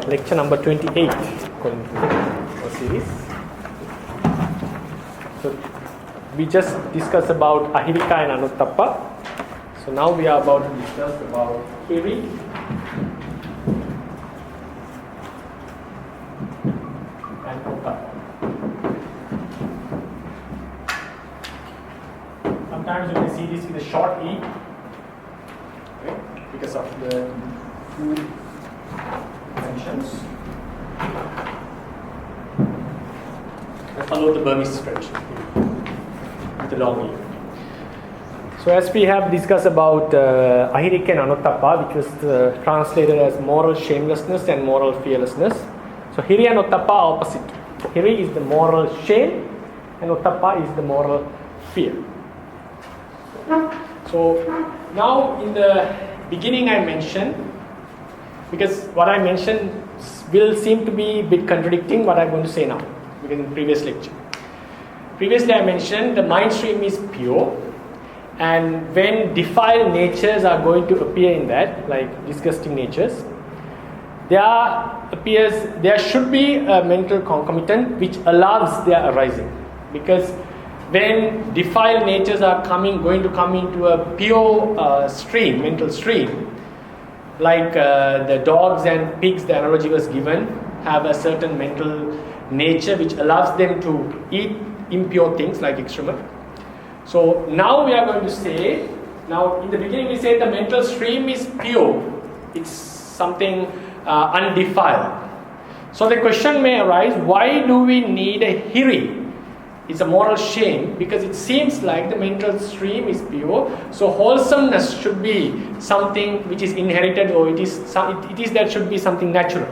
Lecture number 28 according to our series. So we just discussed about Ahirika and Ottappa. So now we are about to discuss about Hirī and Ottappa. Sometimes you can see this with a short E, okay, because of the two mentions. I follow the Burmese tradition with the long E. So as we have discussed about Ahirika and Ottappa, which was translated as moral shamelessness and moral fearlessness. So Hirī and Ottappa are opposite. Hirī is the moral shame and Ottappa is the moral fear. So now in the beginning I mentioned, because what I mentioned will seem to be a bit contradicting what I'm going to say now, because in previous lecture. Previously I mentioned the mind stream is pure, and when defiled natures are going to appear in that, like disgusting natures, there should be a mental concomitant which allows their arising. Because when defiled natures are going to come into a pure mental stream, like the dogs and pigs, the analogy was given, have a certain mental nature which allows them to eat impure things like excrement. So now we are going to say, now in the beginning we said the mental stream is pure, it's something undefiled. So the question may arise, why do we need a Hirī? It's a moral shame, because it seems like the mental stream is pure, so wholesomeness should be something which is inherited, or that should be something natural.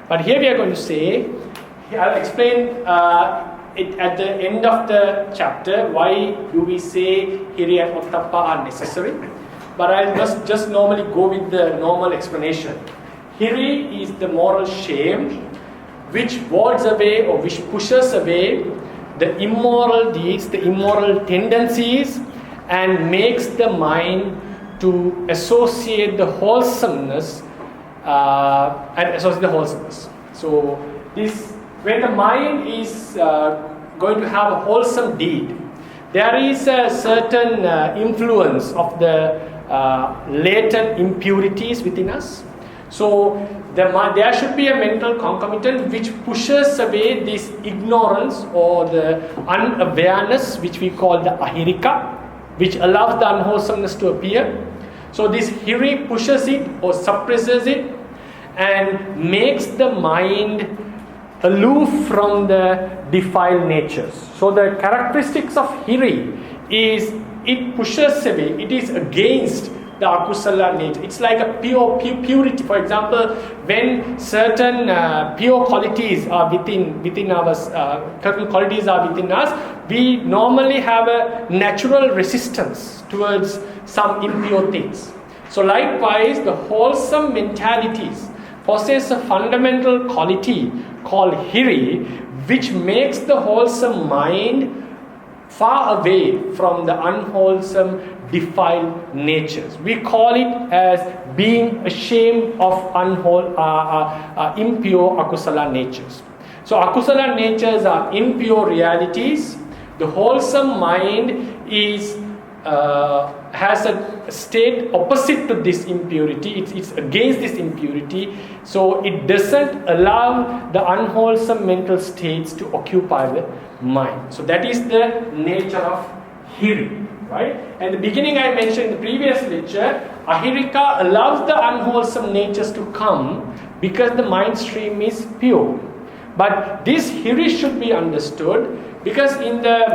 But here we are going to say, I'll explain it at the end of the chapter, why do we say Hirī and Ottappa are necessary. But I'll just normally go with the normal explanation. Hirī is the moral shame which wards away or which pushes away the immoral deeds, the immoral tendencies, and makes the mind to associate the wholesomeness So this, when the mind is going to have a wholesome deed, there is a certain influence of the latent impurities within us. So there should be a mental concomitant which pushes away this ignorance or the unawareness, which we call the Ahirika, which allows the unwholesomeness to appear. So this Hirī pushes it or suppresses it and makes the mind aloof from the defiled natures. So the characteristics of Hirī is it pushes away, it is against the akusala nature. It's like a purity. For example, when certain pure qualities are within our certain qualities are within us, we normally have a natural resistance towards some impure things. So likewise, the wholesome mentalities possess a fundamental quality called Hirī, which makes the wholesome mind far away from the unwholesome defiled natures. We call it as being ashamed of impure akusala natures. So akusala natures are impure realities. The wholesome mind is has a state opposite to this impurity. It's against this impurity. So it doesn't allow the unwholesome mental states to occupy the mind. So that is the nature of Hirī. Right? At the beginning I mentioned in the previous lecture, ahirika allows the unwholesome natures to come because the mind stream is pure. But this Hirī should be understood because in a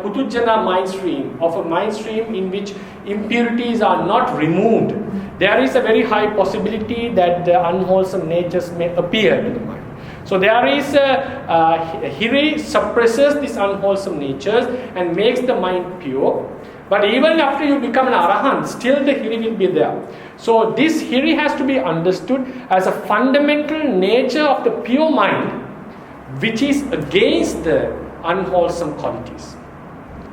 putujana mind stream, of a mind stream in which impurities are not removed, there is a very high possibility that the unwholesome natures may appear to the mind. So there is Hirī suppresses these unwholesome natures and makes the mind pure. But even after you become an arahant, still the Hirī will be there. So this Hirī has to be understood as a fundamental nature of the pure mind, which is against the unwholesome qualities.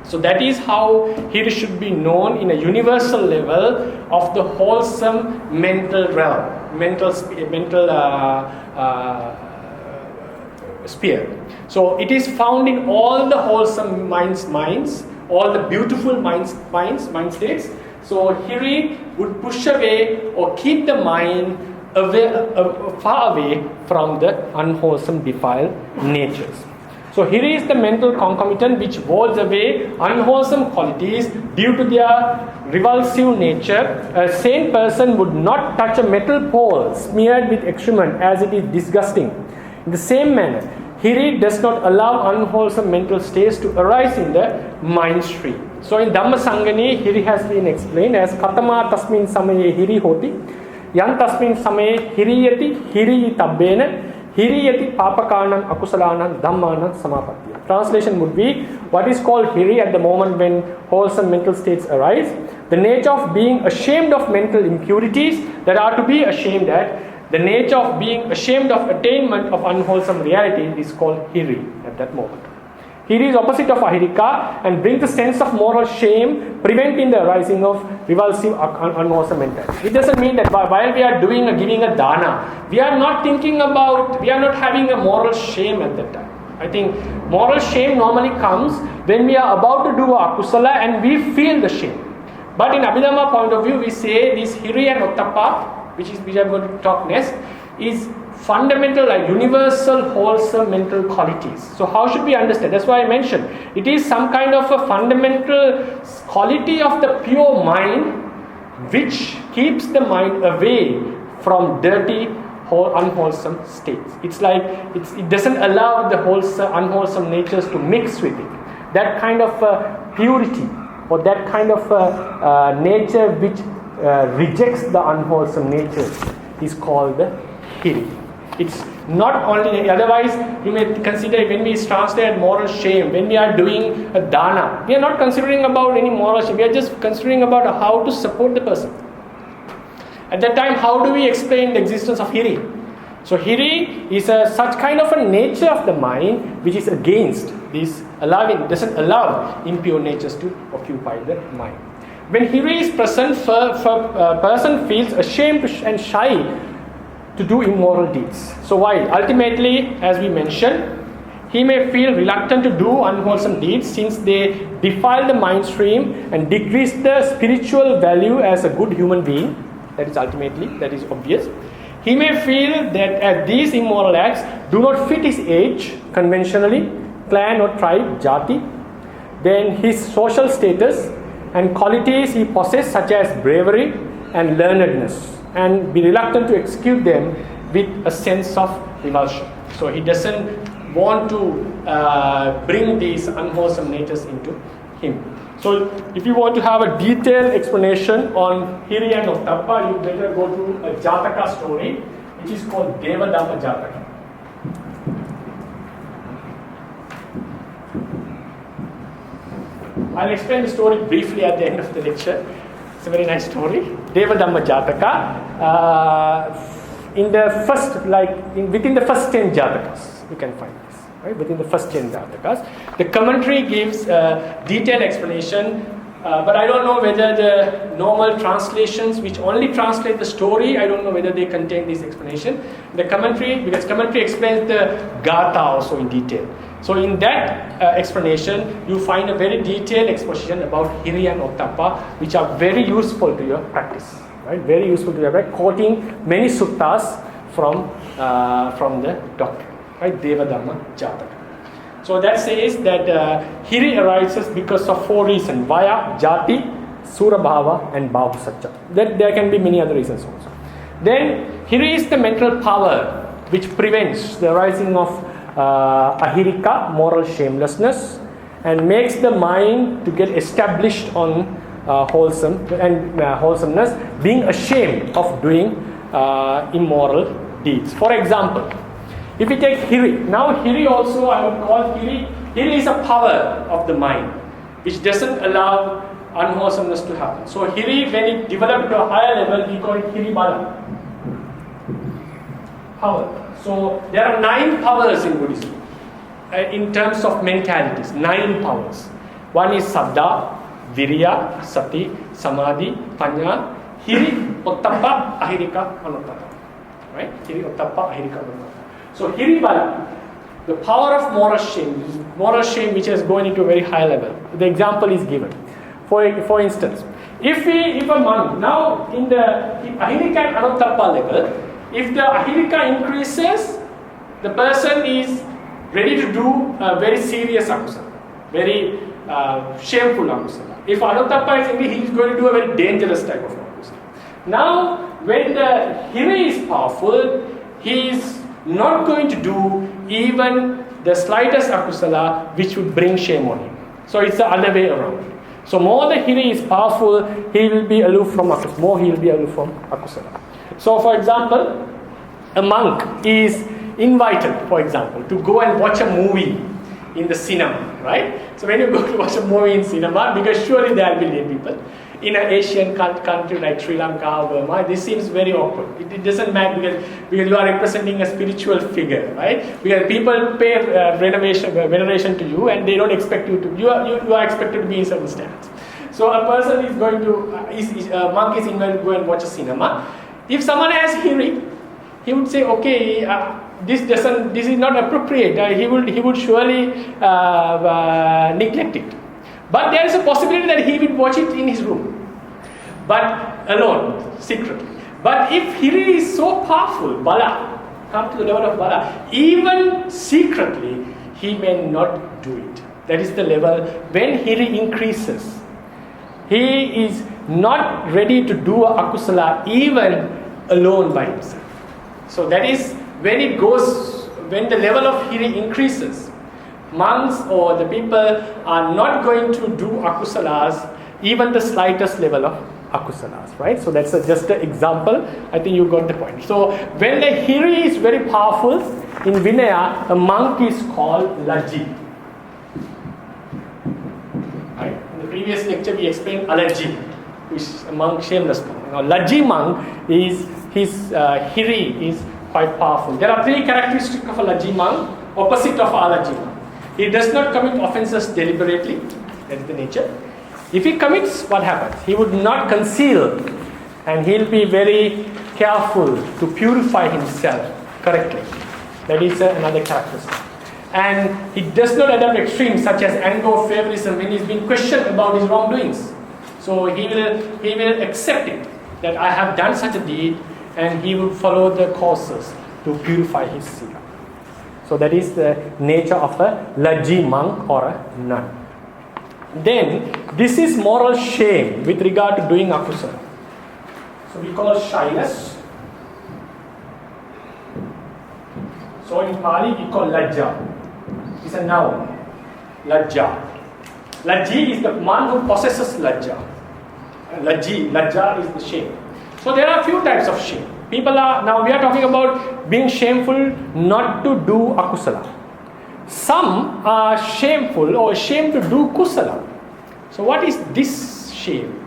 So that is how Hirī should be known in a universal level of the wholesome mental realm, mental sphere. So it is found in all the wholesome minds, all the beautiful mind states. So Hirī would push away or keep the mind far away from the unwholesome defiled natures. So Hirī is the mental concomitant which wards away unwholesome qualities due to their revulsive nature. A sane person would not touch a metal pole smeared with excrement as it is disgusting. In the same manner, Hirī does not allow unwholesome mental states to arise in the mind stream. So in Dhamma Sangani, Hirī has been explained as Katama tasmin samaye Hirī hoti, yan tasmin samaye Hirīyati Hirī tabbena, Hirīyati papakanam akusalanam dhammanam samapattiya. Translation would be, what is called Hirī at the moment when wholesome mental states arise, the nature of being ashamed of mental impurities that are to be ashamed at, the nature of being ashamed of attainment of unwholesome reality is called Hirī at that moment. Hirī is opposite of ahirika and brings the sense of moral shame, preventing the arising of revulsive unwholesome mentality. It doesn't mean that while we are giving a dana, we are not having a moral shame at that time. I think moral shame normally comes when we are about to do a akusala and we feel the shame. But in Abhidhamma point of view, we say this Hirī and Ottappa, which I'm going to talk next, is fundamental, like universal wholesome mental qualities. So how should we understand? That's why I mentioned it is some kind of a fundamental quality of the pure mind which keeps the mind away from dirty, unwholesome states. It's like it doesn't allow the unwholesome natures to mix with it. That kind of purity or that kind of nature which rejects the unwholesome natures is called the Hirī. It's not only, otherwise you may consider when we translate moral shame, when we are doing a dana, we are not considering about any moral shame, we are just considering about how to support the person. At that time, how do we explain the existence of Hirī? So Hirī is such kind of a nature of the mind which is against this, doesn't allow impure natures to occupy the mind. When Hirī is present, a person feels ashamed and shy to do immoral deeds. So why? Ultimately, as we mentioned, he may feel reluctant to do unwholesome deeds since they defile the mind stream and decrease the spiritual value as a good human being. That is obvious. He may feel that these immoral acts do not fit his age conventionally, clan or tribe, jati, then his social status and qualities he possesses such as bravery and learnedness, and be reluctant to execute them with a sense of revulsion. So he doesn't want to bring these unwholesome natures into him. So if you want to have a detailed explanation on Hirī and Ottappa, you better go to a Jataka story, which is called Devadhamma Jataka. I'll explain the story briefly at the end of the lecture. It's a very nice story. Devadhamma Jataka. Within the first 10 Jatakas, you can find this. Right? Within the first 10 Jatakas, the commentary gives a detailed explanation But I don't know whether the normal translations, which only translate the story, I don't know whether they contain this explanation. The commentary, because commentary explains the Gatha also in detail. So in that explanation, you find a very detailed exposition about Hirī and Ottappa, which are very useful to your practice, right? Very useful to your practice, quoting many suttas from the doctrine, right? Devadhamma Jataka. So that says that Hirī arises because of 4 reasons: Vaya, Jati, Surabhava, and Bahusacca. That there can be many other reasons also. Then Hirī is the mental power which prevents the rising of ahirika, moral shamelessness, and makes the mind to get established on wholesomeness, being ashamed of doing immoral deeds. For example, if we take Hirī, now Hirī also I would call Hirī is a power of the mind which doesn't allow unwholesomeness to happen. So Hirī, when it developed to a higher level, we call it Hirī Bala. Power. So there are 9 powers in Buddhism in terms of mentalities. 9 powers. One is Saddha, Virya, Sati, Samadhi, Panya, Hirī, Ottappa, Ahirika, Anuttappa. Right? Hirī, Ottappa, Ahirika, Anuttappa. So Hirī Bala, the power of moral shame which has gone into a very high level. The example is given. For instance, if a monk, now in the Ahirika and Anuttappa level, if the Ahirika increases, the person is ready to do a very serious akusala, very shameful akusala. If Anuttappa is increased, he is going to do a very dangerous type of akusala. Now, when the Hirī is powerful, he is not going to do even the slightest akusala which would bring shame on him. So it's the other way around. So more the Hirī is powerful, he will be aloof from akusala. More he will be aloof from akusala. So for example, a monk is invited, for example, to go and watch a movie in the cinema, right? So when you go to watch a movie in cinema, because surely there will be lay people, in an Asian country like Sri Lanka or Burma, this seems very awkward. It doesn't matter because you are representing a spiritual figure, right? Because people pay veneration to you, and they don't expect you to. You are expected to be in certain standards. So a person is going to, a monk is invited to go and watch a cinema. If someone has Hirī, he would say, okay, this is not appropriate. He would surely neglect it. But there is a possibility that he will watch it in his room, but alone, secretly. But if Hirī is so powerful, Bala, come to the level of Bala, even secretly, he may not do it. That is the level when Hirī increases. He is not ready to do a akusala even alone by himself. So that is when the level of Hirī increases. Monks or the people are not going to do akusalas, even the slightest level of akusalas, right? So that's just an example. I think you got the point. So when the Hirī is very powerful, in Vinaya, a monk is called Lajji. Right? In the previous lecture, we explained Alajji, which is a monk, shameless monk. Now, Lajji monk his Hirī is quite powerful. There are 3 characteristics of a Lajji monk, opposite of Alajji monk. He does not commit offenses deliberately. That is the nature. If he commits, what happens? He would not conceal, and he'll be very careful to purify himself correctly. That is another characteristic. And he does not adopt extremes such as anger or favoritism when he's being questioned about his wrongdoings. So he will accept it, that I have done such a deed, and he will follow the courses to purify his sila. So that is the nature of a Lajji monk or a nun. Then this is moral shame with regard to doing akusala. So we call shyness. So in Pali we call lajja. It's a noun. Lajja. Lajji is the man who possesses lajja. Lajja is the shame. So there are a few types of shame. Now we are talking about being shameful not to do akusala. Some are shameful or ashamed to do kusala. So what is this shame?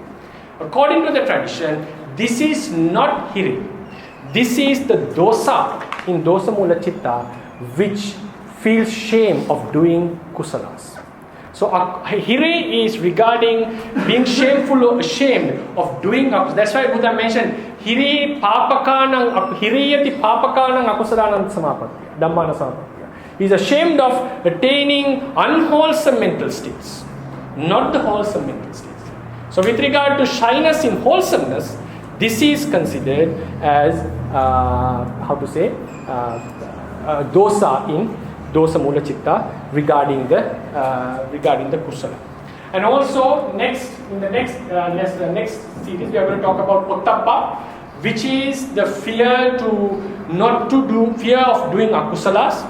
According to the tradition, this is not Hirī. This is the dosa in dosa mula chitta which feels shame of doing kusalas. So Hirī is regarding being shameful or ashamed of doing akusala. That's why Buddha mentioned Hirī papakanang hiriyati papakanang akusalanam samapattiya, dhammana samapattiya. He is ashamed of attaining unwholesome mental states, not the wholesome mental states. So with regard to shyness in wholesomeness, this is considered as dosa in dosa mula chitta regarding the kusala. And also next series we are going to talk about Ottappa, which is the fear of doing akusalas.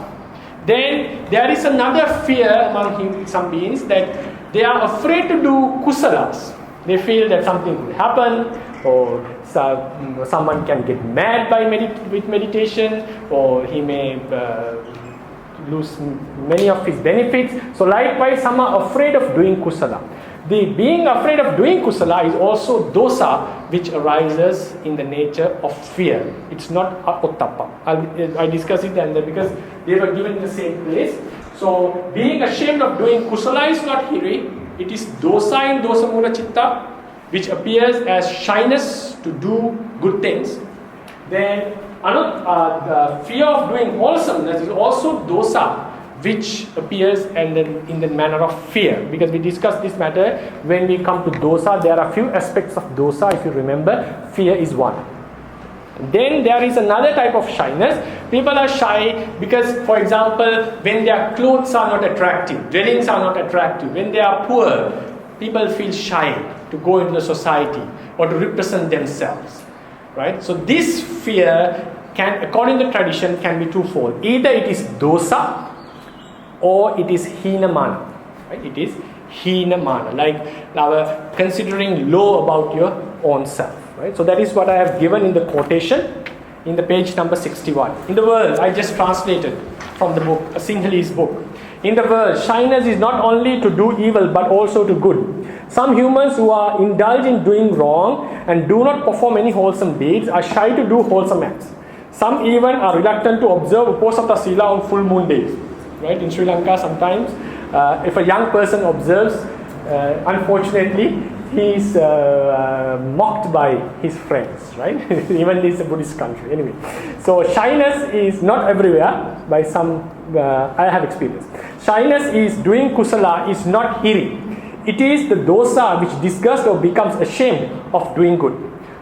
Then there is another fear among some beings that they are afraid to do kusalas. They feel that something will happen, or someone can get mad with meditation, or he may lose many of his benefits. So likewise, some are afraid of doing kusala. The being afraid of doing kusala is also dosa, which arises in the nature of fear. It's not Ottappa. I discuss it and because they were given in the same place. So being ashamed of doing kusala is not Hirī. It is dosa in dosa mula chitta, which appears as shyness to do good things. Then the fear of doing wholesomeness is also dosa, which appears in the manner of fear. Because we discussed this matter when we come to dosa. There are a few aspects of dosa. If you remember, fear is one. Then there is another type of shyness. People are shy because, for example, when their clothes are not attractive, dwellings are not attractive, when they are poor, people feel shy to go into the society or to represent themselves. Right? So this fear can, according to tradition, can be twofold. Either it is dosa or it is hīna-mana. Right? It is hīna-mana, like considering low about your own self. Right? So that is what I have given in the quotation in the page number 61. In the world, I just translated from the book, Sinhalese book. In the world, shyness is not only to do evil but also to good. Some humans who are indulged in doing wrong and do not perform any wholesome deeds are shy to do wholesome acts. Some even are reluctant to observe Uposatha Sila on full moon days. Right? In Sri Lanka, sometimes if a young person observes, unfortunately, he is mocked by his friends, right? Even this is a Buddhist country. Anyway, so shyness is not everywhere. By some, I have experience. Shyness is doing kusala is not Hirī. It is the dosa which disgusts or becomes ashamed of doing good.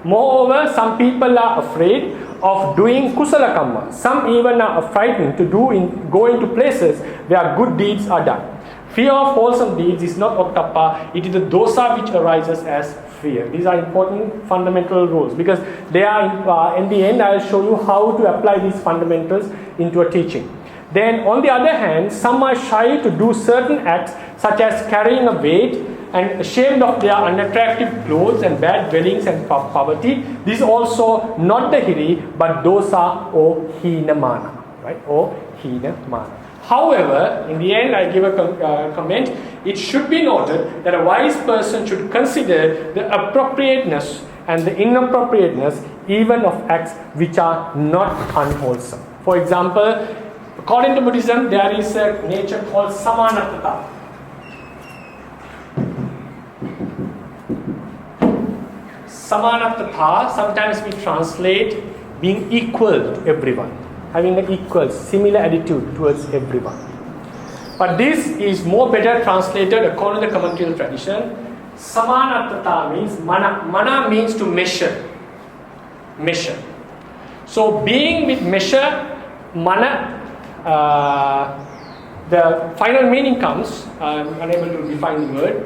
Moreover, some people are afraid of doing kusala kamma. Some even are frightened to go into places where good deeds are done. Fear of wholesome deeds is not Ottappa, it is the dosa which arises as fear. These are important fundamental rules because they are, in the end, I will show you how to apply these fundamentals into a teaching. Then, on the other hand, some are shy to do certain acts such as carrying a weight and ashamed of their unattractive clothes and bad dwellings and poverty. This is also not the Hirī but dosa or hīna-mana, right? Or hīna-mana. However, in the end, I give a comment. It should be noted that a wise person should consider the appropriateness and the inappropriateness even of acts which are not unwholesome. For example, according to Buddhism, there is a nature called samanatata. Samanatata, sometimes we translate being equal to everyone. Having an equal, similar attitude towards everyone. But this is more better translated according to the commentator tradition. Samanatata means, mana means to measure. Measure. So being with measure, mana, the final meaning comes, I'm unable to define the word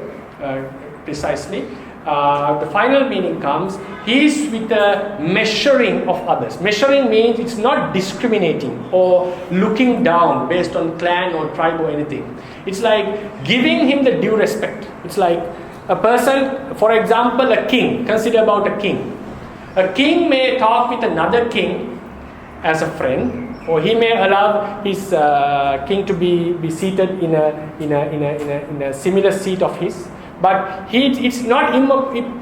precisely. The final meaning comes, he is with the measuring of others. Measuring means it's not discriminating or looking down based on clan or tribe or anything. It's like giving him the due respect. It's like a person, for example, a king. Consider about a king. A king may talk with another king as a friend, or he may allow his king to be seated in a similar seat of his. But it's not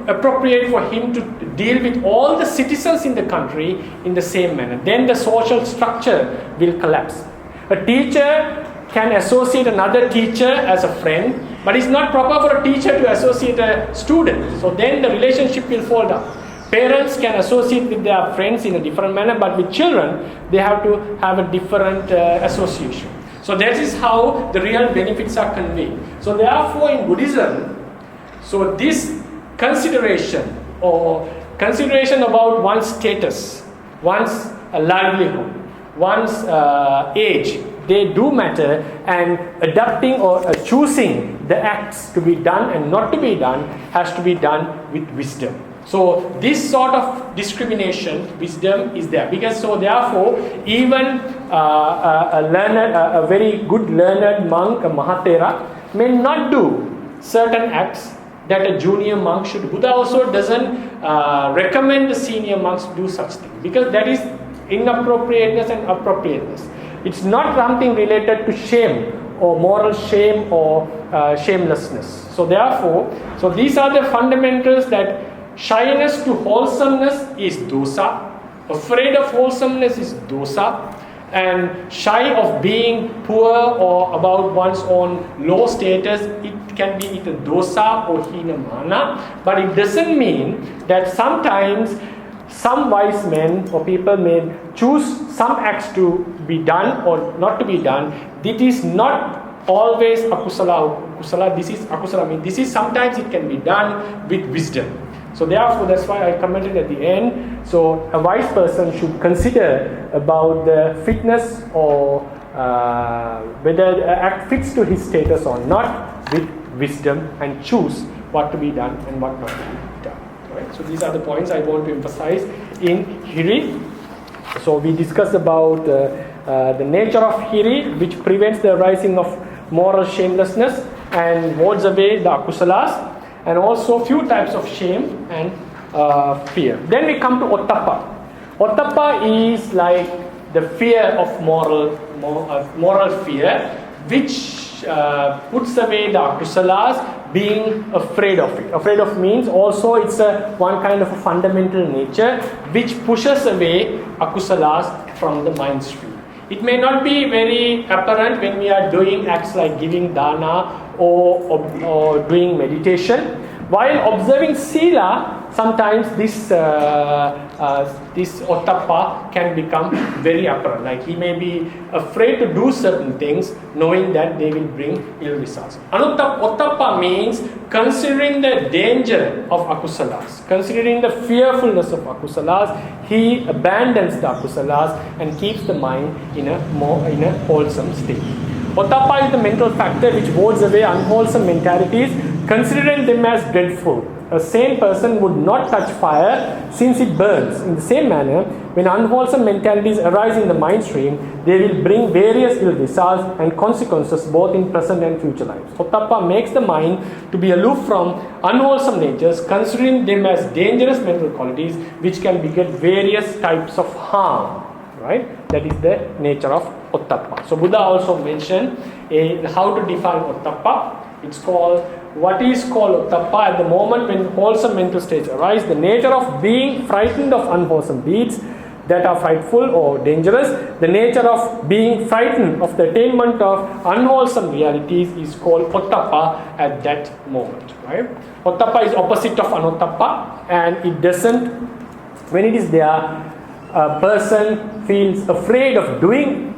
appropriate for him to deal with all the citizens in the country in the same manner. Then the social structure will collapse. A teacher can associate another teacher as a friend But it's not proper for a teacher to associate a student. So then the relationship will fall down. Parents can associate with their friends in a different manner, but with children, they have to have a different association. So that is how the real benefits are conveyed. So therefore in Buddhism, so this consideration or consideration about one's status, one's livelihood, one's age, they do matter, and adapting or choosing the acts to be done and not to be done has to be done with wisdom. So this sort of discrimination, wisdom is there, because so therefore even a very good learned monk, a Mahatera, may not do certain acts that a junior monk should do. Buddha also doesn't recommend the senior monks to do such things, because that is inappropriateness and appropriateness. It's not something related to shame or moral shame or shamelessness. So therefore, so these are the fundamentals, that shyness to wholesomeness is dosa, afraid of wholesomeness is dosa, and shy of being poor or about one's own low status, it can be either dosa or hinamana. But it doesn't mean that sometimes some wise men or people may choose some acts to be done or not to be done. It is not always akusala. This is akusala. I mean, this is sometimes it can be done with wisdom. So therefore, that's why I commented at the end. So a wise person should consider about the fitness or whether the act fits to his status or not with wisdom, and choose what to be done and what not to be done. Right? So these are the points I want to emphasize in Hirī. So we discussed about the nature of Hirī, which prevents the arising of moral shamelessness and wards away the akusalas, and also few types of shame and fear. Then we come to Ottappa. Ottappa is like the fear of moral fear, which puts away the akusalas, being afraid of it. Afraid of means also it's one kind of a fundamental nature which pushes away akusalas from the mind stream. It may not be very apparent when we are doing acts like giving dana or doing meditation. While observing sila, sometimes this Ottappa can become very apparent. Like he may be afraid to do certain things, knowing that they will bring ill results. Ottappa means considering the danger of akusalas, considering the fearfulness of akusalas, he abandons the akusalas and keeps the mind in a wholesome state. Ottappa is the mental factor which wards away unwholesome mentalities, considering them as dreadful. A sane person would not touch fire since it burns. In the same manner, when unwholesome mentalities arise in the mind stream, they will bring various ill results and consequences both in present and future lives. Ottappa makes the mind to be aloof from unwholesome natures, considering them as dangerous mental qualities which can beget various types of harm. Right? That is the nature of Ottappa. So Buddha also mentioned how to define Ottappa. It's called, what is called Ottappa at the moment when wholesome mental states arise, the nature of being frightened of unwholesome deeds that are frightful or dangerous. The nature of being frightened of the attainment of unwholesome realities is called Ottappa at that moment. Right? Ottappa is opposite of Anottappa, and it doesn't, when it is there, a person feels afraid of doing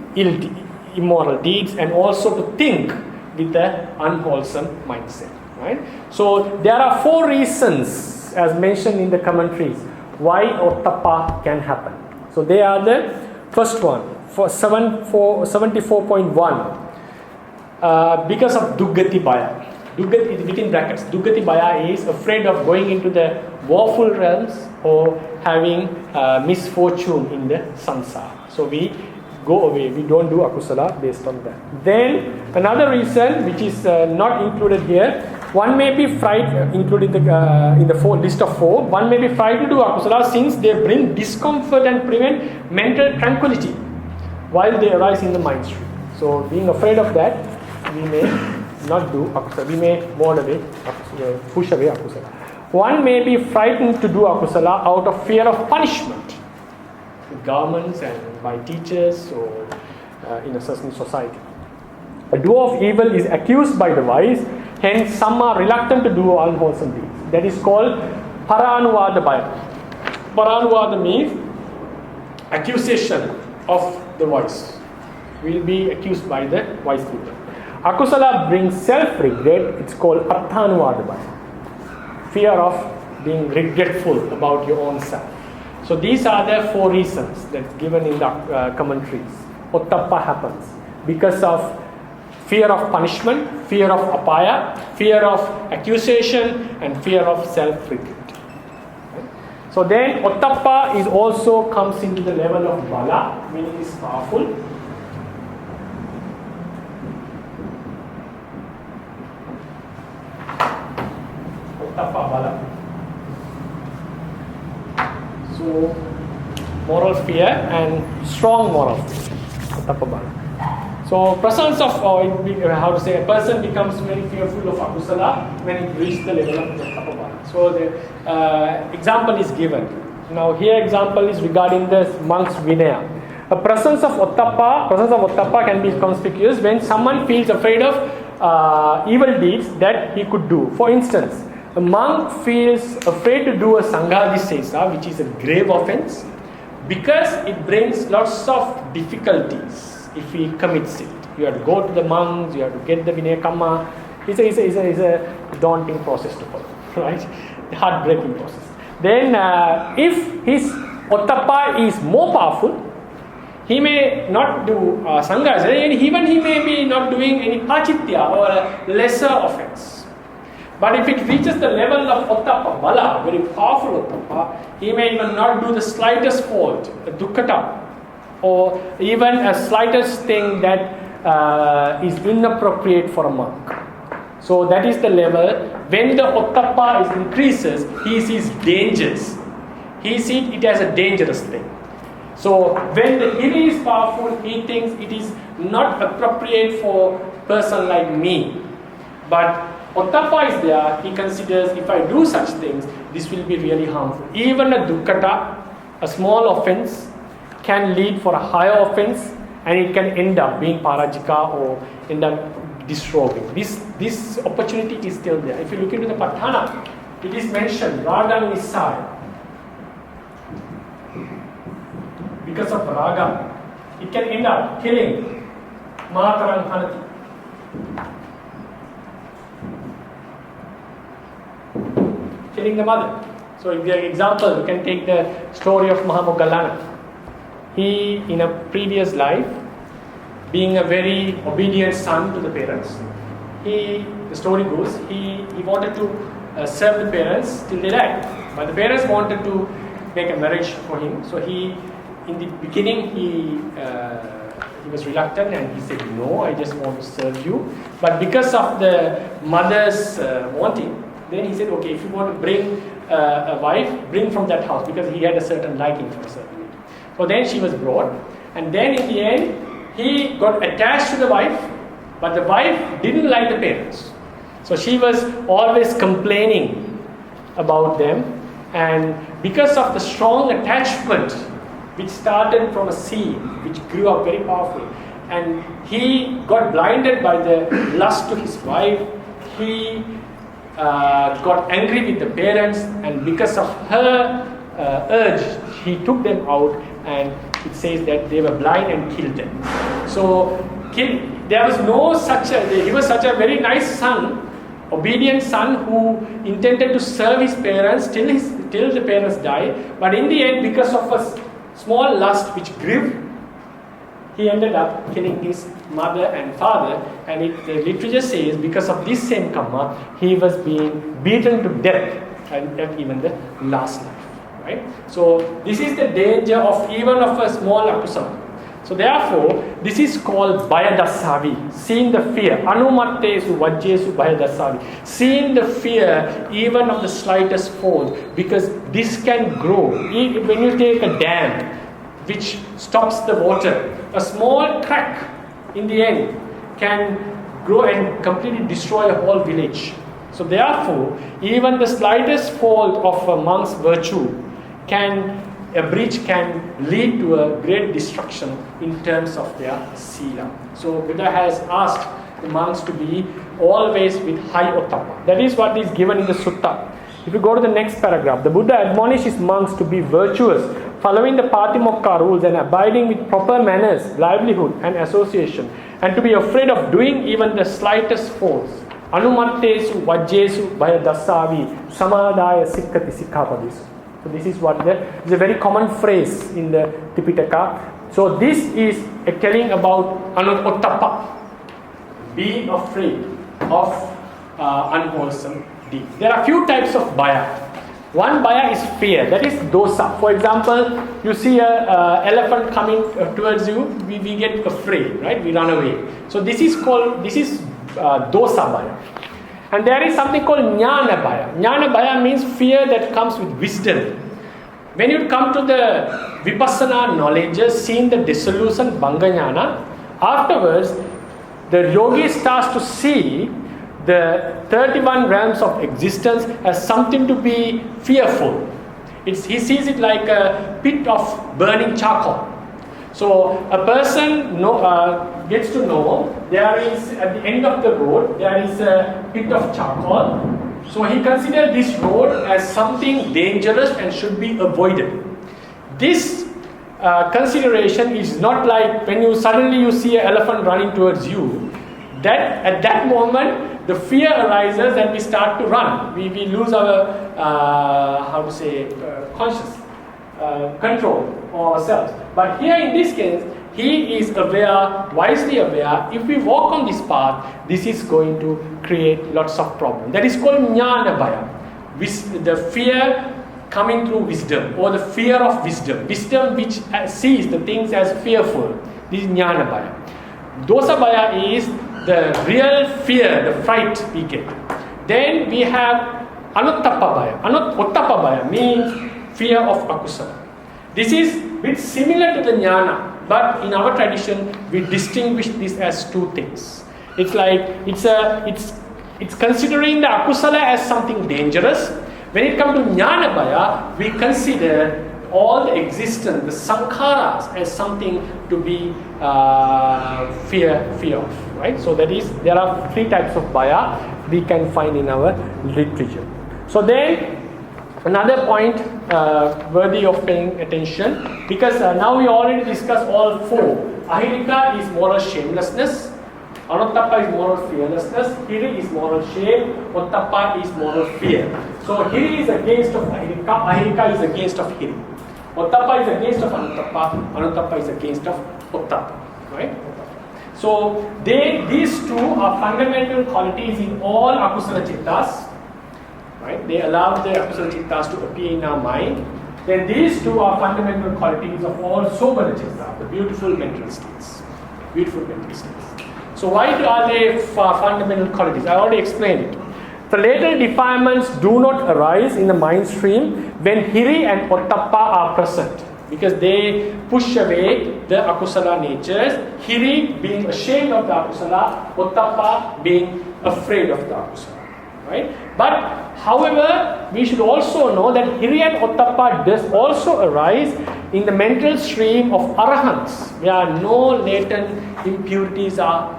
immoral deeds and also to think with an unwholesome mindset. Right? So there are 4 reasons, as mentioned in the commentaries, why Ottappa can happen. So they are the first one, for 74.1, because of Duggati Bhaya. Duggati, within brackets, Duggati Bhaya is afraid of going into the woeful realms or having misfortune in the samsara. So we go away, we don't do akusala based on that. Then another reason which is not included here, one may be frightened, included in the list of 4, one may be frightened to do akusala since they bring discomfort and prevent mental tranquility while they arise in the mind stream. So being afraid of that, we may not do akusala, we may ward away, push away akusala. One may be frightened to do akusala out of fear of punishment with governments and by teachers or in a certain society. A doer of evil is accused by the wise Hence, some are reluctant to do unwholesome deeds. That is called Paranuvada Bhaya. Paranuvada means accusation of the wise. Will be accused by the wise people. Akusala brings self-regret. It's called Atthanuvada Bhaya. Fear of being regretful about your own self. So these are the 4 reasons that's given in the commentaries. Ottappa happens because of fear of punishment, fear of apaya, fear of accusation, and fear of self-regret. Okay? So then Ottappa is also comes into the level of bala, meaning is powerful. Ottappa bala. So moral fear and strong moral fear. Ottappa bala. So presence of, a person becomes very fearful of akusala when it reaches the level of Ottappa bala. So the example is given. Now here example is regarding the monk's vinaya. A presence of Ottappa can be conspicuous when someone feels afraid of evil deeds that he could do. For instance, a monk feels afraid to do a sanghadisesa, which is a grave offense, because it brings lots of difficulties if he commits it. You have to go to the monks, you have to get the Vinaya Kamma. It's a daunting process to follow, right? Heartbreaking process. Then if his Ottappa is more powerful, he may not do Sangha, and even he may be not doing any Pachitya or a lesser offense. But if it reaches the level of Ottappa Bala, very powerful Ottappa, he may even not do the slightest fault, a dukkata, or even a slightest thing that is inappropriate for a monk. So that is the level. When the Ottappa increases, he sees dangers. He sees it as a dangerous thing. So when the Hirī is powerful, he thinks it is not appropriate for a person like me. But Ottappa is there, he considers if I do such things, this will be really harmful. Even a dukkata, a small offense, can lead for a higher offense, and it can end up being parajika or end up destroying. This opportunity is still there. If you look into the Patthana, it is mentioned, Raga Nisaya. Because of raga, it can end up killing Mahakarang Hanati. Killing the mother. So in the example, you can take the story of Mahamoggalana. He, in a previous life, being a very obedient son to the parents, the story goes, he wanted to serve the parents till they died. But the parents wanted to make a marriage for him. So in the beginning, he was reluctant and he said, no, I just want to serve you. But because of the mother's wanting, then he said, okay, if you want to bring a wife, bring from that house, because he had a certain liking for a certain lady. So then she was brought, and then in the end, he got attached to the wife, but the wife didn't like the parents. So she was always complaining about them, and because of the strong attachment, which started from a seed, which grew up very powerful, and he got blinded by the lust to his wife, he got angry with the parents, and because of her urge, he took them out, and it says that they were blind and killed them. So there was no such he was such a very nice son, obedient son who intended to serve his parents till the parents died. But in the end, because of a small lust which grew, he ended up killing his mother and father, and the literature says because of this same karma, he was being beaten to death at even the last life. Right? So this is the danger of even of a small akusala. So therefore, this is called bhayadasavi, seeing the fear. Anumattesu vajjesu bhayadasavi, seeing the fear even of the slightest fault, because this can grow. When you take a dam which stops the water, a small crack in the end can grow and completely destroy a whole village. So therefore, even the slightest fault of a monk's virtue a breach can lead to a great destruction in terms of their sila. So Buddha has asked the monks to be always with high Ottappa. That is what is given in the sutta. If you go to the next paragraph, the Buddha admonishes monks to be virtuous, following the Patimokkha rules and abiding with proper manners, livelihood and association, and to be afraid of doing even the slightest faults. Anumattesu vajjesu bhaya dasavi samadaya sikkati sikkhapadesu. So this is what is a very common phrase in the Tipitaka. So this is telling about Ottappa, being afraid of unwholesome deeds. There are few types of bhaya. One bhaya is fear, that is dosa. For example, you see an elephant coming towards you, we get afraid, right? We run away. So this is dosa bhaya. And there is something called jnana bhaya. Jnana bhaya means fear that comes with wisdom. When you come to the vipassana knowledge, seeing the dissolution, bhanga jnana, afterwards the yogi starts to see the 31 realms of existence as something to be fearful. He sees it like a pit of burning charcoal. So a person gets to know there is, at the end of the road, there is a pit of charcoal. So he considers this road as something dangerous and should be avoided. This consideration is not like when you suddenly see an elephant running towards you. That at that moment the fear arises and we start to run. We lose our conscious control of ourselves. But here in this case, he is aware, wisely aware, if we walk on this path, this is going to create lots of problems. That is called jnana bhaya. The fear coming through wisdom, or the fear of wisdom. Wisdom which sees the things as fearful. This is jnana bhaya. Dosa bhaya is the real fear, the fright we get. Then we have Ottappa bhaya. Ottappa bhaya means fear of akusala. This is a bit similar to the jnana, but in our tradition we distinguish this as two things. It's like it's considering the akusala as something dangerous. When it comes to jnana bhaya, we consider all the existence, the sankharas, as something to be fear of, right? So that is, there are three types of bhaya we can find in our literature. So then another point worthy of paying attention, because now we already discussed all four. Ahirika is moral shamelessness, Ottappa is moral fearlessness, Hirī is moral shame, Ottappa is moral fear. So Hirī is against of Ahirika, Ahirika is against of Hirī. Ottappa is against of Anuttappa, Anuttappa is against of Ottappa, right? So these two are fundamental qualities in all akusala chittas, right? They allow the akusala chittas to appear in our mind. Then these two are fundamental qualities of all sobana chitta, the beautiful mental states. Beautiful mental states. So why are they fundamental qualities? I already explained it. The later defilements do not arise in the mind stream when Hirī and Ottappa are present, because they push away the akusala natures. Hirī being ashamed of the akusala, Ottappa being afraid of the akusala, right? But however, we should also know that Hirī and Ottappa does also arise in the mental stream of arahants, where no latent impurities are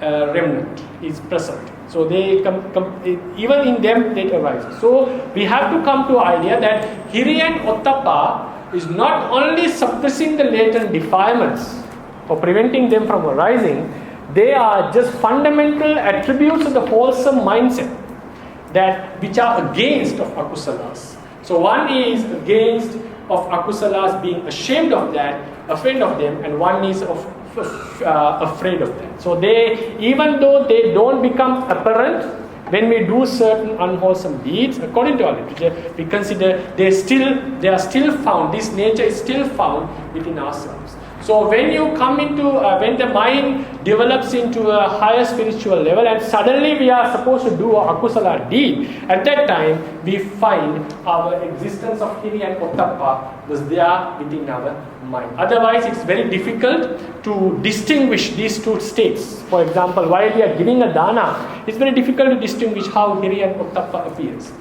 remnant, is present. So they even in them they arise. So we have to come to idea that Hirī and Ottappa is not only suppressing the latent defilements or preventing them from arising, they are just fundamental attributes of the wholesome mindset that which are against of akusalas. So one is against of akusalas, being ashamed of that, afraid of them, and one is of afraid of that. So they, even though they don't become apparent when we do certain unwholesome deeds, according to our literature, we consider they are still found. This nature is still found within ourselves. So when you come into, when the mind develops into a higher spiritual level and suddenly we are supposed to do a akusala deed, at that time we find our existence of Hirī and Ottappa was there within our mind. Otherwise it's very difficult to distinguish these two states. For example, while we are giving a dana, it's very difficult to distinguish how Hirī and Ottappa appears.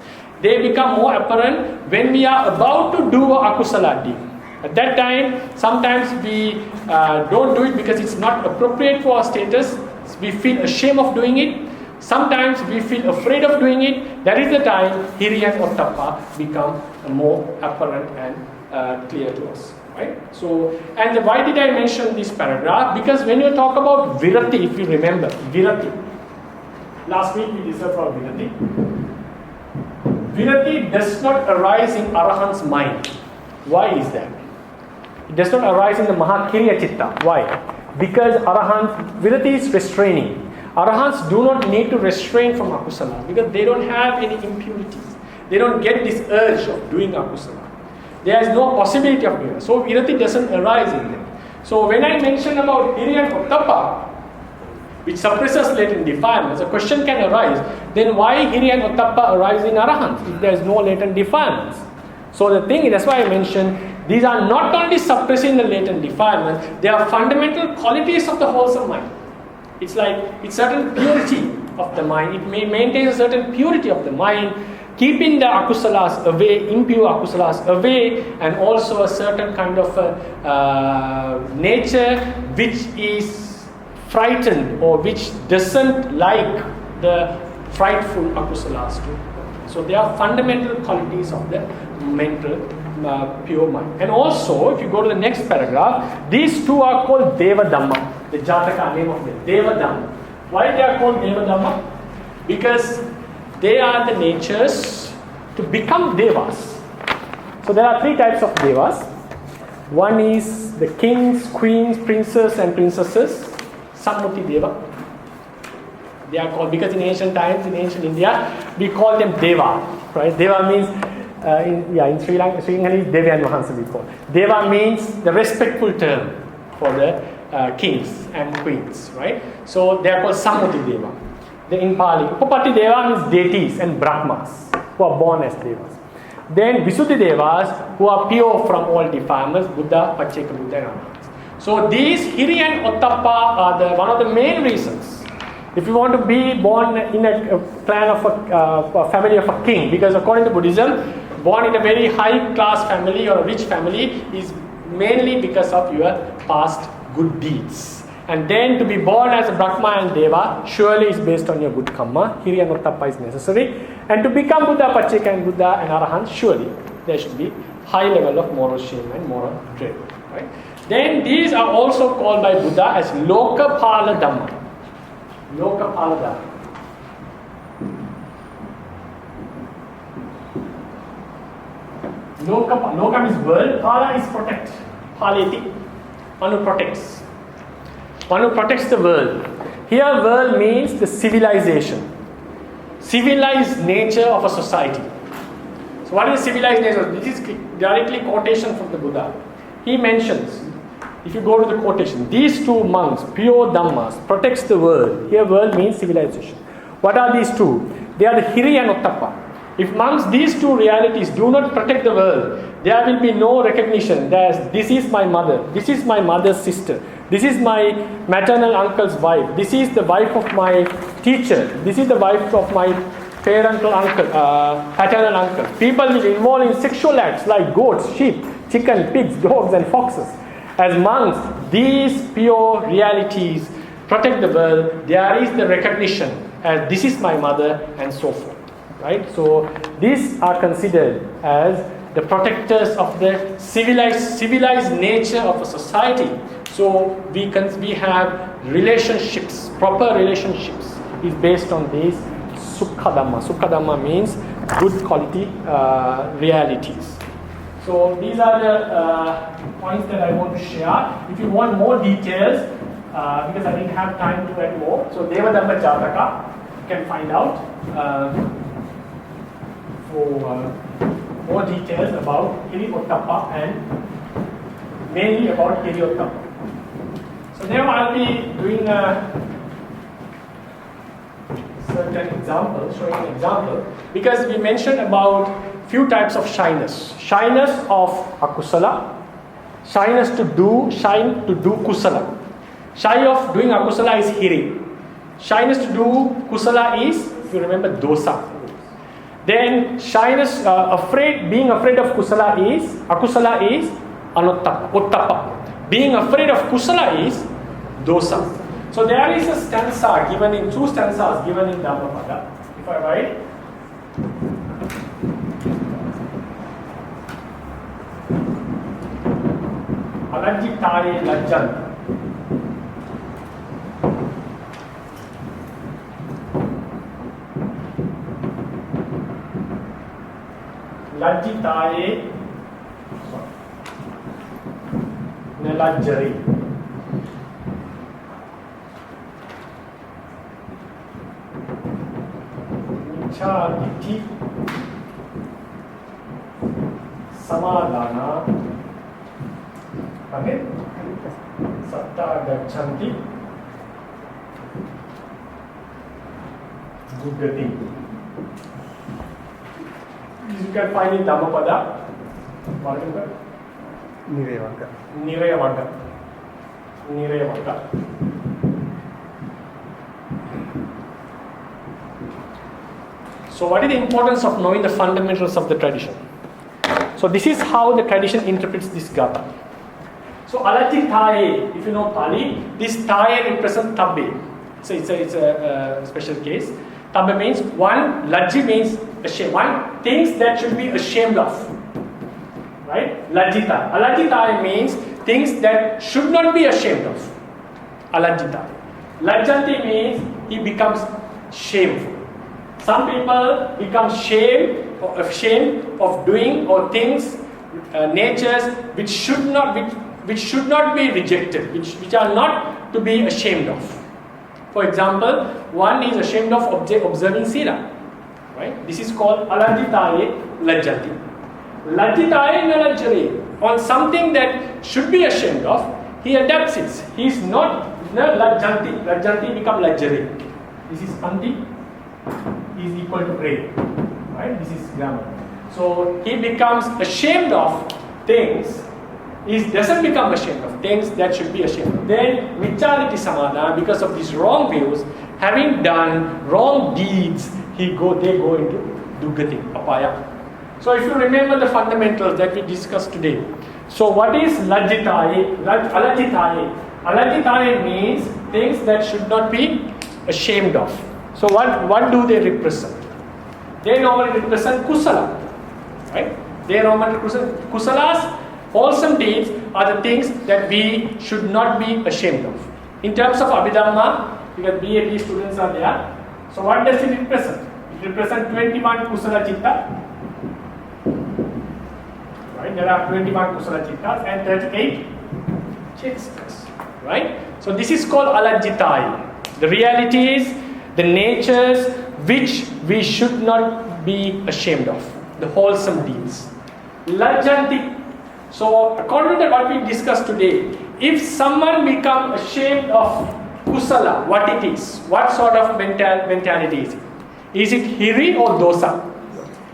They become more apparent when we are about to do a akusala deed. At that time, sometimes we don't do it because it's not appropriate for our status. we feel ashamed of doing it. Sometimes we feel afraid of doing it. That is the time Hirī and Ottappa become more apparent and clear to us. Right? So, and why did I mention this paragraph? Because when you talk about virati, if you remember, virati. Last week we discussed about virati. Virati does not arise in Arahant's mind. Why is that? It does not arise in the Mahakiriya Chitta. Why? Because Arahant, virati is restraining. Arahants do not need to restrain from akusala because they don't have any impurities. They don't get this urge of doing akusala. There is no possibility of doing it. So virati doesn't arise in them. So when I mention about Hirī and Ottappa, which suppresses latent defilements, a question can arise, then why Hirī and Ottappa arise in Arahants if there is no latent defilements? So the thing is, that's why I mentioned, these are not only suppressing the latent defilements, they are fundamental qualities of the wholesome mind. It's like, it's certain purity of the mind, it may maintain a certain purity of the mind, keeping the akusalas away, impure akusalas away, and also a certain kind of nature which is frightened or which doesn't like the frightful akusalas too. So they are fundamental qualities of the mental pure mind. And also, if you go to the next paragraph, these two are called Deva Dhamma, the Jataka name of them, Deva Dhamma. Why they are called Deva Dhamma? Because they are the natures to become devas. So there are three types of devas. One is the kings, queens, princes and princesses, Sammuti Deva. They are called, because in ancient times, in ancient India, we call them Deva. Right? Deva means, in Sri Lanka, Devyan Mahansa we call. Deva means the respectful term for the kings and queens. Right? So they are called Sammuti Deva. In Pali, Upapati Deva means deities and Brahmas who are born as Devas. Then Visuddhi Devas who are pure from all defilements, Buddha, Pacceka Buddha and Arahants. So these Hirī and Ottappa are one of the main reasons. If you want to be born in a clan of a family of a king, because according to Buddhism, born in a very high class family or a rich family is mainly because of your past good deeds. And then to be born as a Brahma and Deva surely is based on your good karma. Hirī and Ottappa is necessary. And to become Buddha, Pacceka and Buddha and Arahant, surely there should be high level of moral shame and moral dread. Right? Then these are also called by Buddha as Lokapala Dhamma. Lokapala Dhamma. Loka means world, Pala is protect. Paleti. One who protects. One who protects the world. Here world means the civilization. Civilized nature of a society. So what is civilized nature? This is directly quotation from the Buddha. He mentions, if you go to the quotation, these two monks, pure Dhammas, protects the world. Here world means civilization. What are these two? They are the Hirī and Ottappa. If amongst these two realities do not protect the world, there will be no recognition that this is my mother, this is my mother's sister, this is my maternal uncle's wife, this is the wife of my teacher, this is the wife of my paternal uncle. People will involve in sexual acts like goats, sheep, chicken, pigs, dogs and foxes. As monks, these pure realities protect the world. There is the recognition as this is my mother and so forth. Right? So these are considered as the protectors of the civilized nature of a society. So we have relationships, proper relationships is based on these Sukha Dhamma. Sukha Dhamma means good quality realities. So these are the points that I want to share. If you want more details, because I didn't have time to add more, so Deva Dhamma Jataka, you can find out. For more details about Hirī Ottappa and mainly about Hirī Ottappa. So now I'll be doing a certain example, showing an example, because we mentioned about few types of shyness. Shyness of akusala, shyness to do kusala. Shy of doing akusala is Hirī. Shyness to do kusala is, if you remember, dosa. Then shyness, being afraid of akusala is Ottappa. Being afraid of kusala is dosa. So there is a stanza given in two stanzas given in Dhammapada. If I write Alajjitaye lajjanta. Lajjitaye nelajjari. Michaditi samadana. Satta gachanti Gugati. You can find in Dhammapada. Nirayavaka. So what is the importance of knowing the fundamentals of the tradition? So this is how the tradition interprets this gatha. So Alajjitaye, if you know Pali, this taye represents tabbe. So it's a special case. Tabbe means one, lajji means ashamed. One, things that should be ashamed of. Right? Lajjita. Alajjitaye means things that should not be ashamed of. Alajjitaye. Lajjanti means he becomes shameful. Some people become ashamed of doing or things, natures which should not be rejected, which are not to be ashamed of. For example, one is ashamed of observing sila. Right? This is called alajjitaye lajjati. Lajjitaye nalajjari. On something that should be ashamed of, he adapts it. He is not lajjanti. Lajjanti become lajjari. This is anti is equal to re. Right? This is grammar. So he becomes ashamed of things. He doesn't become ashamed of things that should be ashamed of. Then Michaliti Samadana, because of these wrong views, having done wrong deeds, they go into Dugati, Apaya. So if you remember the fundamentals that we discussed today. So what is Lajjitaye? Alajjitaye. Alajjitaye means things that should not be ashamed of. So what do they represent? They normally represent kusala. Right? They normally represent kusalas. Wholesome deeds are the things that we should not be ashamed of. In terms of Abhidhamma, because BAT students are there. So what does it represent? It represents 21 kusala chitta. Right? There are 21 kusala chittas and 38 chaitsikas. Right? So this is called alajjitaye. The realities, the natures which we should not be ashamed of. The wholesome deeds. Lajjanti. So according to what we discussed today, if someone becomes ashamed of kusala, what it is, what sort of mentality is it? Is it Hirī or dosa?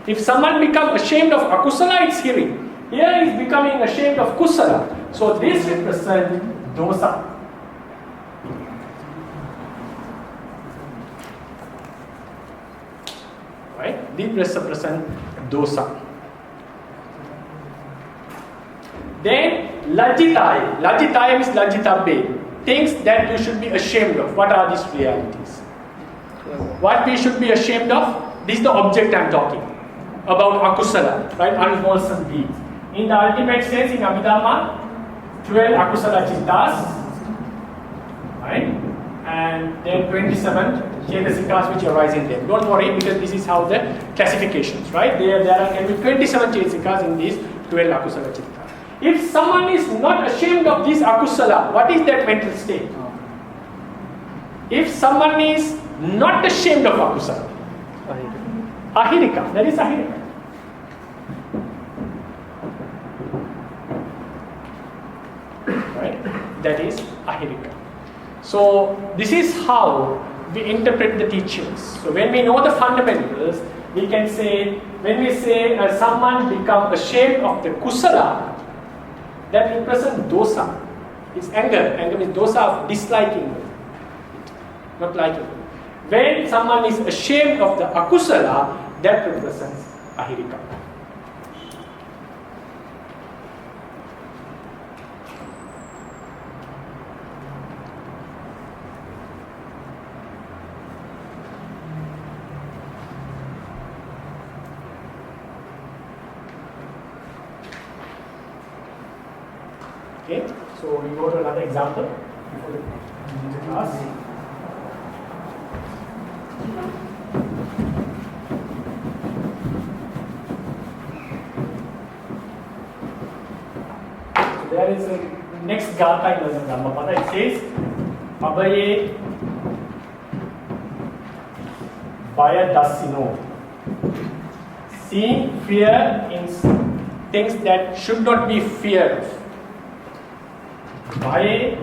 If someone becomes ashamed of akusala, it's Hirī. Here is becoming ashamed of kusala. So this represents dosa. Right? This represents dosa. Then lajjitaye. Lajjitaye means lajjitabbe. Things that you should be ashamed of. What are these realities? What we should be ashamed of? This is the object I am talking about akusala, right? Unwholesome deeds. In the ultimate sense, in Abhidhamma, 12 akusala chittas, right? And then 27 chaitasikas which arise in them. Don't worry, because this is how the classifications, right? There can be 27 chaitasikas in these 12 akusala chittas. If someone is not ashamed of this akusala, what is that mental state? If someone is not ashamed of akusala, ahirika, that is ahirika. Right? That is ahirika. So this is how we interpret the teachings. So when we know the fundamentals, we can say, when we say someone become ashamed of the kusala, that represents dosa. It's anger. Anger means dosa of disliking it, not liking it. When someone is ashamed of the akusala, that represents ahirika. So we go to another example before the class. So there is a next gatha in the Dhammapada. It says, Abaye Baya Dasino. Seeing fear in things that should not be feared. Bhaye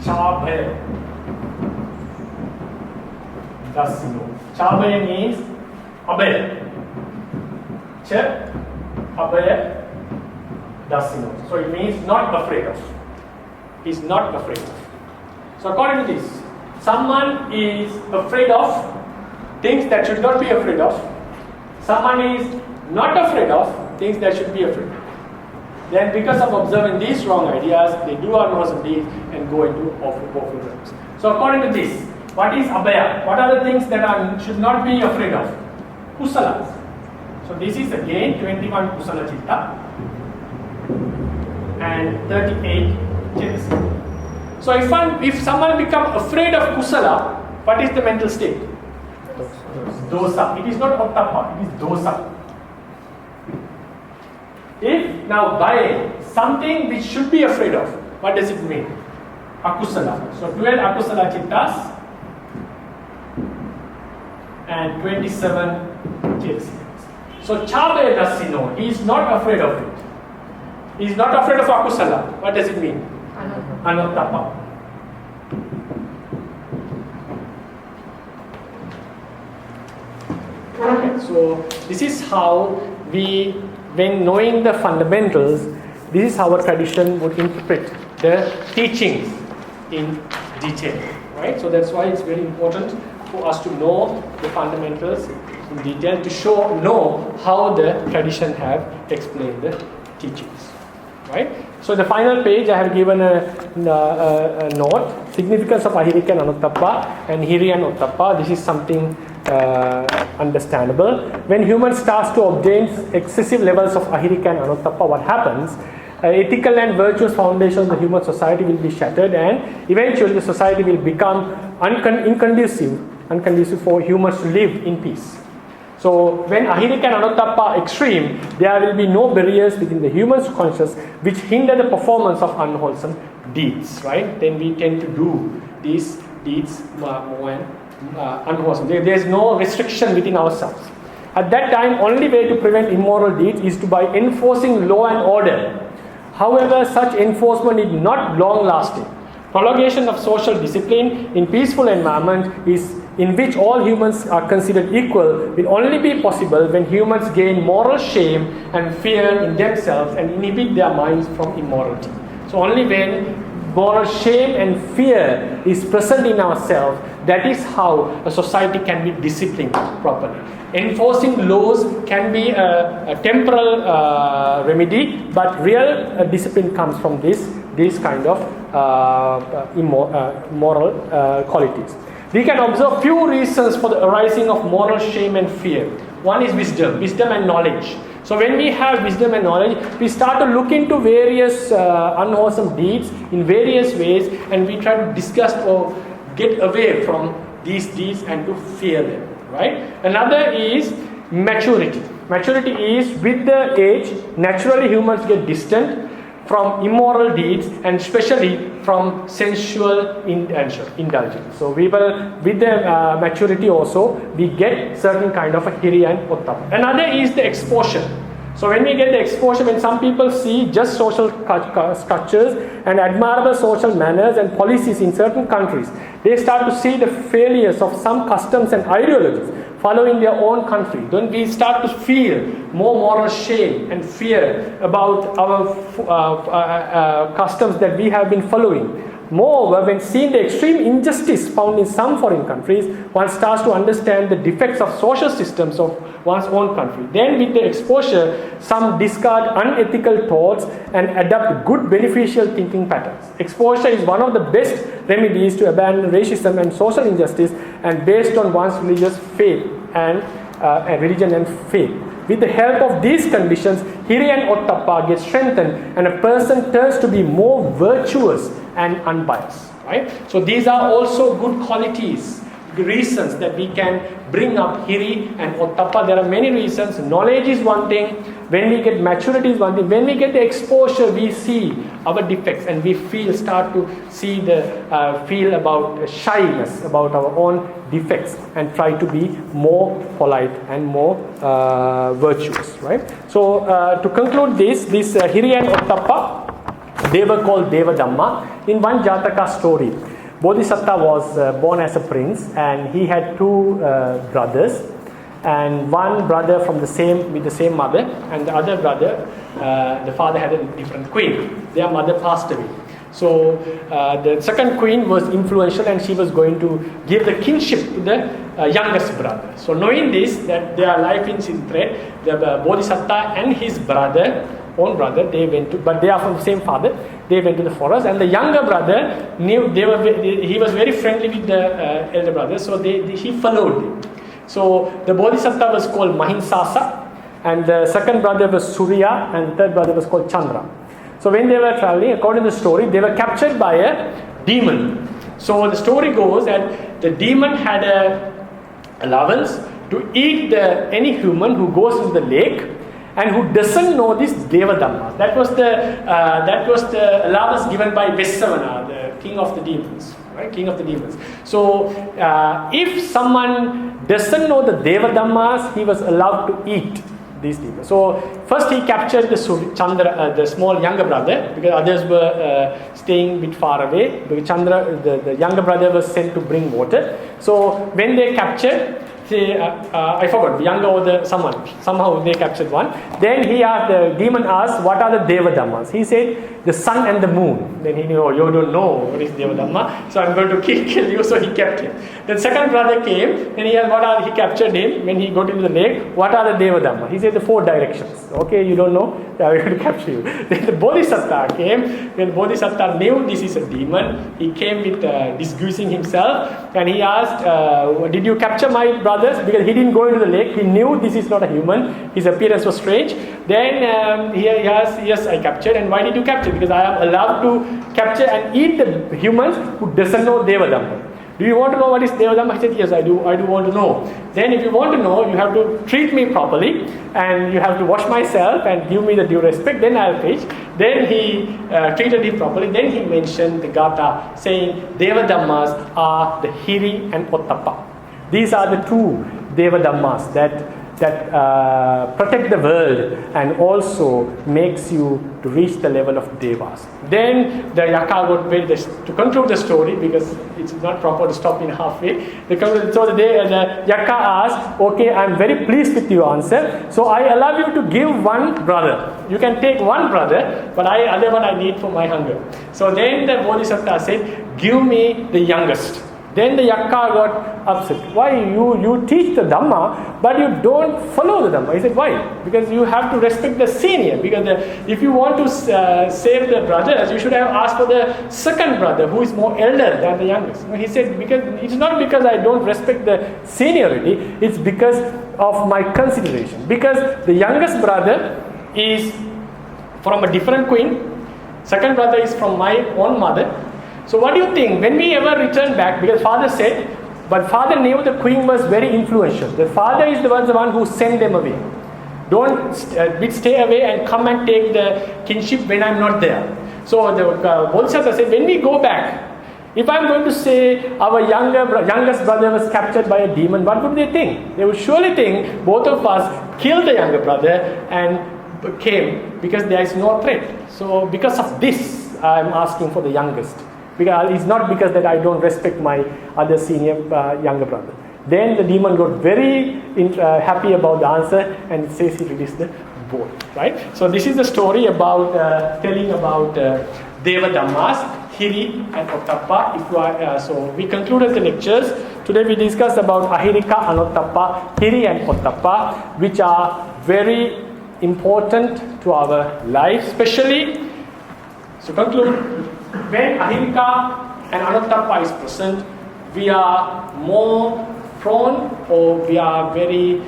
Chabhaya Dasino. Chabhaya means Abhaya. Cha Abhaya Dasino. So it means not afraid of. He's not afraid of. So according to this, someone is afraid of things that should not be afraid of. Someone is not afraid of things that should be afraid of. Then because of observing these wrong ideas, they do unwholesome deeds and go into awful realms. So according to this, what is abhaya? What are the things that should not be afraid of? Kusalas. So this is again 21 kusala chitta and 38 chetas. So if someone becomes afraid of kusala, what is the mental state? Dosa. It is not ottappa, it is dosa. If now by something which should be afraid of, what does it mean? Akusala. So 12 akusala chittas and 27 chetas. So Chabe Dasino, he is not afraid of it. He is not afraid of akusala. What does it mean? Anottappa. Okay, so this is how when knowing the fundamentals, this is how our tradition would interpret the teachings in detail, right? So that's why it's very important for us to know the fundamentals in detail to know how the tradition have explained the teachings, right? So the final page I have given a note, significance of Ahirika and Ottappa and Hirī and Ottappa. This is something understandable. When humans start to obtain excessive levels of Ahirika and Ottappa, what happens? Ethical and virtuous foundations of the human society will be shattered, and eventually the society will become unconducive for humans to live in peace. So when Ahirika and Ottappa are extreme, there will be no barriers within the human's conscience which hinder the performance of unwholesome deeds, right? Then we tend to do these deeds more and unwholesome. There is no restriction within ourselves. At that time, only way to prevent immoral deeds is by enforcing law and order. However, such enforcement is not long-lasting. Prolongation of social discipline in peaceful environment in which all humans are considered equal will only be possible when humans gain moral shame and fear in themselves and inhibit their minds from immorality. So only when moral shame and fear is present in ourselves, that is how a society can be disciplined properly. Enforcing laws can be a temporal remedy, but real discipline comes from these kind of moral qualities. We can observe few reasons for the arising of moral shame and fear. One is wisdom and knowledge. So when we have wisdom and knowledge, we start to look into various unwholesome deeds in various ways, and we try to discuss or get away from these deeds and to fear them, right? Another is maturity. Maturity is with the age, naturally humans get distant from immoral deeds and especially from sensual indulgence. So we will, with the maturity also, we get certain kind of a Hirī and Ottappa. Another is the exposure. So when we get the exposure, when some people see just social structures and admirable social manners and policies in certain countries, they start to see the failures of some customs and ideologies following their own country. Then we start to feel more moral shame and fear about our customs that we have been following. Moreover, when seeing the extreme injustice found in some foreign countries, one starts to understand the defects of social systems of one's own country. Then with the exposure, some discard unethical thoughts and adopt good beneficial thinking patterns. Exposure is one of the best remedies to abandon racism and social injustice and based on one's religious faith and religion and faith. With the help of these conditions, Hirī and Ottappa get strengthened and a person turns to be more virtuous and unbiased. Right? So these are also good qualities, reasons that we can bring up Hirī and Ottappa. There are many reasons. Knowledge is one thing. When we get maturity is one thing. When we get the exposure, we see our defects and we start to see feel about shyness about our own defects and try to be more polite and more virtuous. Right? So to conclude this Hirī and Ottappa, they were called Deva Dhamma. In one Jataka story, Bodhisatta was born as a prince and he had two brothers, and one brother with the same mother, and the other brother, the father had a different queen. Their mother passed away. So the second queen was influential and she was going to give the kingship to the youngest brother. So knowing this, that their life is in threat, the Bodhisatta and his own brother, but they are from the same father. They went to the forest, and the younger brother knew he was very friendly with the elder brother, so he followed him. So the Bodhisatta was called Mahinsasa, and the second brother was Surya, and the third brother was called Chandra. So when they were traveling, according to the story, they were captured by a demon. So the story goes that the demon had a allowance to eat any human who goes into the lake and who doesn't know this Deva Dhamma. That was the allowance given by Vesavana, the king of the demons. Right? King of the demons. So if someone doesn't know the Deva Dhammas, he was allowed to eat these demons. So first he captured the small younger brother, because others were staying a bit far away. Because the younger brother was sent to bring water. So when they captured, I forgot, the younger or somehow they captured one. Then the demon asked, what are the Deva Dhammas? He said, the sun and the moon. Then he knew, oh, you don't know what is Deva Dhamma, so I'm going to kill you. So he kept him. Then second brother came, and he captured him. When he got into the lake, what are the Deva Dhamma? He said the 4 directions. Okay, you don't know, I will capture you. Then the Bodhisatta came. When Bodhisatta knew this is a demon, he came with disguising himself, and he asked, did you capture my brothers? Because he didn't go into the lake, he knew this is not a human, his appearance was strange. Then he asked, yes, I captured. And why did you capture? Because I am allowed to capture and eat the humans who doesn't know Deva Dhamma. Do you want to know what is Deva Dhamma? He said, yes, I do want to know. Then if you want to know, you have to treat me properly, and you have to wash myself and give me the due respect, then I'll teach. Then he treated him properly. Then he mentioned the Gatha, saying Deva Dhammas are the Hirī and Ottappa. These are the two Deva Dhammas that protect the world and also makes you to reach the level of Devas. Then the Yaka got very, to conclude the story, because it's not proper to stop in halfway. So the Yaka asked, okay, I'm very pleased with your answer. So I allow you to give one brother. You can take one brother, but other one I need for my hunger. So then the Bodhisatta said, give me the youngest. Then the Yaka got upset. Why? You teach the Dhamma, but you don't follow the Dhamma. He said, why? Because you have to respect the senior. Because if you want to save the brothers, you should have asked for the second brother who is more elder than the youngest. He said, because it's not because I don't respect the seniority, it's because of my consideration. Because the youngest brother is from a different queen, second brother is from my own mother. So what do you think? When we ever return back, because father said, but father knew the queen was very influential. The father is the one who sent them away. Don't stay away and come and take the kinship when I'm not there. So the Bodhisattva said, when we go back, if I'm going to say our youngest brother was captured by a demon, what would they think? They would surely think both of us killed the younger brother and came, because there is no threat. So because of this, I'm asking for the youngest. Because it's not because that I don't respect my other senior younger brother. Then the demon got very happy about the answer, and it says he released the bowl. Right? So this is the story about telling about Deva Dhammas, Hirī and Ottappa. So we concluded the lectures. Today we discussed about Ahirika, Anottappa, Hirī and Ottappa, which are very important to our life, especially. So conclude. When Ahirika and Anottappa is present, we are more prone, or we are very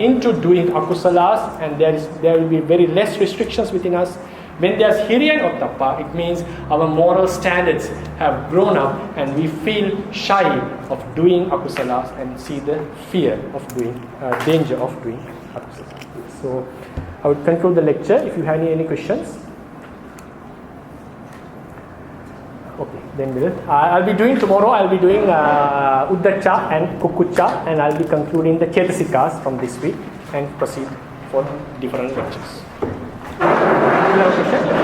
into doing akusalas, and there will be very less restrictions within us. When there's Hirī and Ottappa, it means our moral standards have grown up and we feel shy of doing akusalas and see the fear of doing, danger of doing akusalas. So I would conclude the lecture. If you have any questions. Okay, then I'll be doing tomorrow. I'll be doing Uddacha and Kukucha, and I'll be concluding the Chetasikas from this week and proceed for different lectures. You have a question?